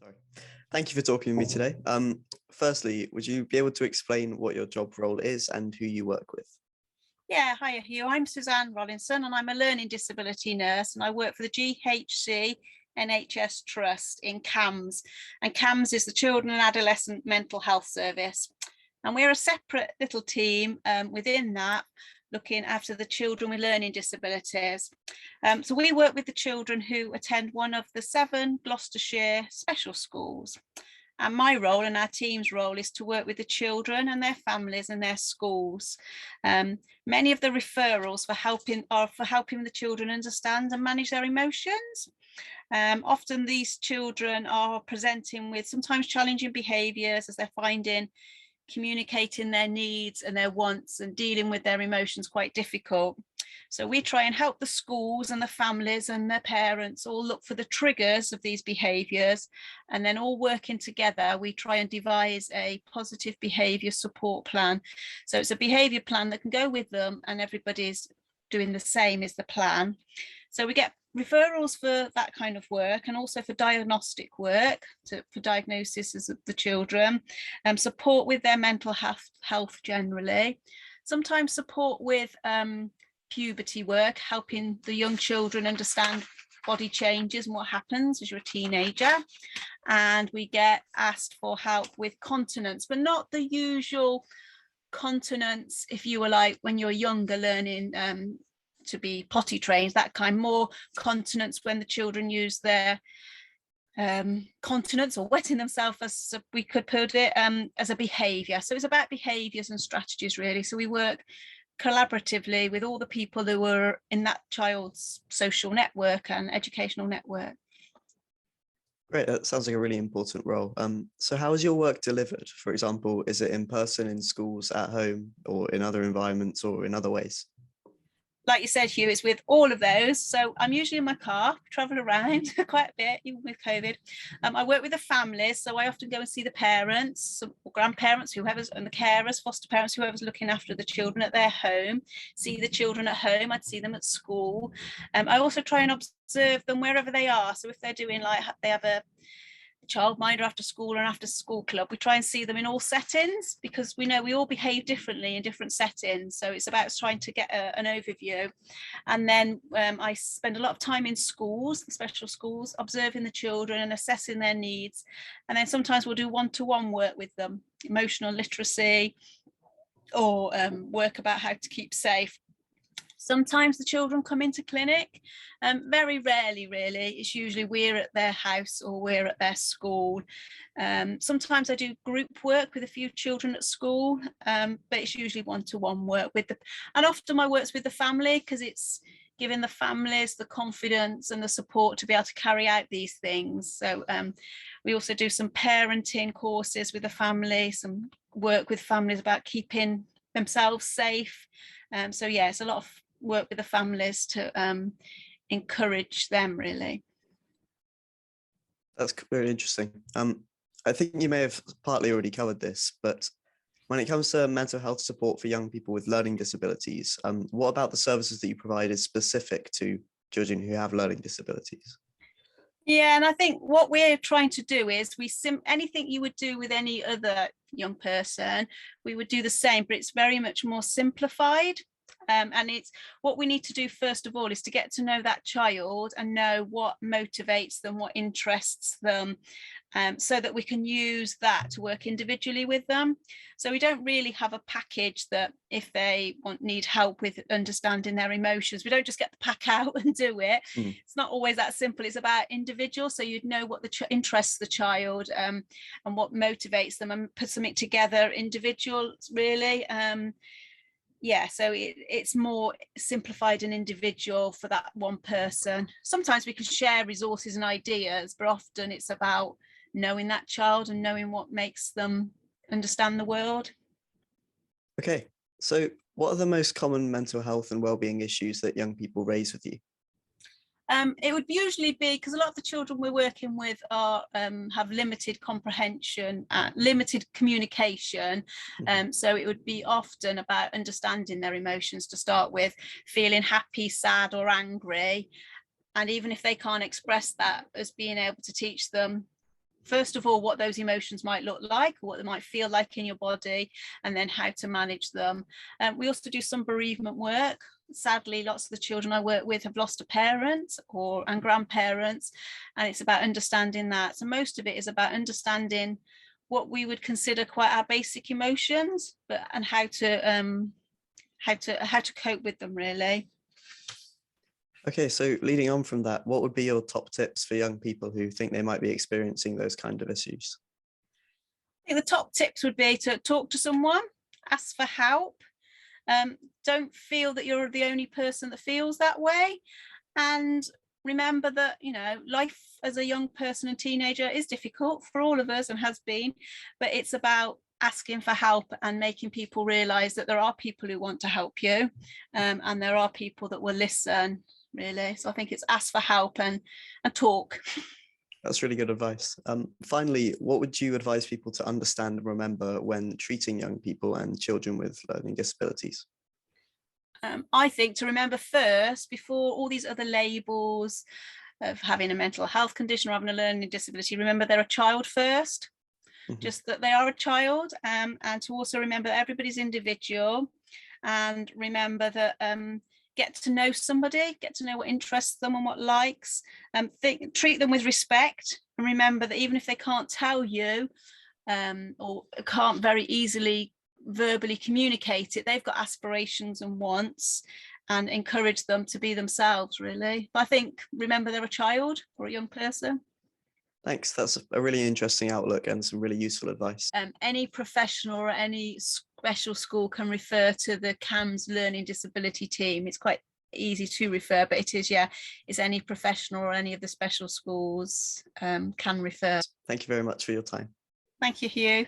Sorry. Thank you for talking to me today. Firstly, would you be able to explain what your job role is and who you work with? Yeah, hiya Huw. I'm Susanne Rollinson and I'm a learning disability nurse, and I work for the GHC NHS Trust in CAMHS, and CAMHS is the Children and Adolescent Mental Health Service, and we're a separate little team within that, looking after the children with learning disabilities. So we work with the children who attend one of the 7 Gloucestershire special schools. And my role and our team's role is to work with the children and their families and their schools. Many of the referrals are for helping the children understand and manage their emotions. Often these children are presenting with sometimes challenging behaviours as they're finding communicating their needs and their wants and dealing with their emotions quite difficult. So we try and help the schools and the families and their parents all look for the triggers of these behaviours, and then all working together we try and devise a positive behaviour support plan. So it's a behaviour plan that can go with them and everybody's doing the same as the plan. So we get referrals for that kind of work, and also for diagnostic work for diagnoses of the children, support with their mental health generally, sometimes support with puberty work, helping the young children understand body changes and what happens as you're a teenager. And we get asked for help with continence, but not the usual continence if you were like when you're younger learning to be potty trained, that kind, more continence when the children use their continence or wetting themselves, as we could put it, as a behaviour. So it's about behaviours and strategies really. So we work collaboratively with all the people who were in that child's social network and educational network. Great, that sounds like a really important role. So how is your work delivered? For example, is it in person, in schools, at home, or in other environments, or in other ways? Like you said, Huw, it's with all of those. So I'm usually in my car, travel around quite a bit, even with COVID. I work with the families, so I often go and see the parents, or grandparents, whoever's, and the carers, foster parents, whoever's looking after the children at their home. See the children at home, I'd see them at school. I also try and observe them wherever they are. So if they're doing, like, they have a childminder after school or an after school club, we try and see them in all settings, because we know we all behave differently in different settings. So it's about trying to get an overview. And then I spend a lot of time in schools, the special schools, observing the children and assessing their needs. And then sometimes we'll do one-to-one work with them, emotional literacy, or work about how to keep safe. Sometimes the children come into clinic, very rarely really. It's usually we're at their house or we're at their school. Sometimes I do group work with a few children at school, but it's usually one-to-one work with and often my work's with the family, because it's giving the families the confidence and the support to be able to carry out these things. So we also do some parenting courses with the family, some work with families about keeping themselves safe. So yeah, it's a lot of work with the families to encourage them really. That's very interesting. I think you may have partly already covered this, but when it comes to mental health support for young people with learning disabilities, what about the services that you provide is specific to children who have learning disabilities? Yeah, and I think what we're trying to do is anything you would do with any other young person, we would do the same, but it's very much more simplified. And it's what we need to do first of all is to get to know that child and know what motivates them, what interests them, so that we can use that to work individually with them. So we don't really have a package that if they need help with understanding their emotions, we don't just get the pack out and do it. It's not always that simple. It's about individual, so you'd know what interests the child and what motivates them, and put something together individual really. Yeah, so it's more simplified and individual for that one person. Sometimes we can share resources and ideas, but often it's about knowing that child and knowing what makes them understand the world. Okay, so what are the most common mental health and wellbeing issues that young people raise with you? It would usually be because a lot of the children we're working with are have limited comprehension, limited communication. So it would be often about understanding their emotions to start with, feeling happy, sad or angry. And even if they can't express that, as being able to teach them first of all, what those emotions might look like, what they might feel like in your body, and then how to manage them. We also do some bereavement work. Sadly, lots of the children I work with have lost a parent and grandparents, and it's about understanding that. So most of it is about understanding what we would consider quite our basic emotions, and how to cope with them, really. Okay, so leading on from that, what would be your top tips for young people who think they might be experiencing those kind of issues? I think the top tips would be to talk to someone, ask for help. Don't feel that you're the only person that feels that way. And remember that, you know, life as a young person and teenager is difficult for all of us and has been, but it's about asking for help and making people realize that there are people who want to help you, and there are people that will listen, really. So I think it's ask for help and talk. That's really good advice. Finally, what would you advise people to understand and remember when treating young people and children with learning disabilities? I think to remember first, before all these other labels of having a mental health condition or having a learning disability, remember they're a child first. Mm-hmm. Just that they are a child, and to also remember that everybody's individual, and remember that get to know somebody, get to know what interests them and what likes, treat them with respect, and remember that even if they can't tell you or can't very easily verbally communicate it, they've got aspirations and wants, and encourage them to be themselves, really. But I think remember they're a child or a young person. Thanks. That's a really interesting outlook and some really useful advice. Any professional or any special school can refer to the CAMHS Learning Disability team. It's quite easy to refer, but it is, it's any professional or any of the special schools can refer. Thank you very much for your time. Thank you, Huw.